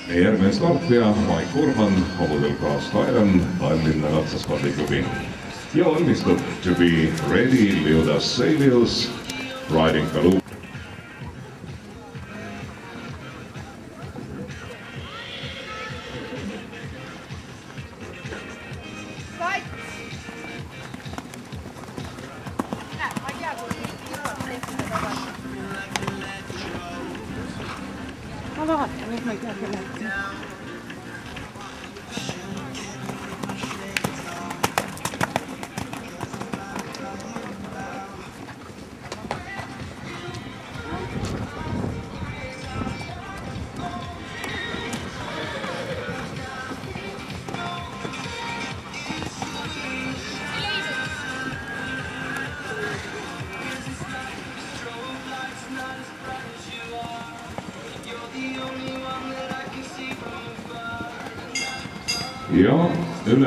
Meie järgmine startija Maik Urman, hobudel Cast Iron, Tallinna ratsasspordiklubi. Ja valmistub to be ready Liudas Seilius, riding Kaloo. Ma vaatan, et ma ei tea, kellegi. Ja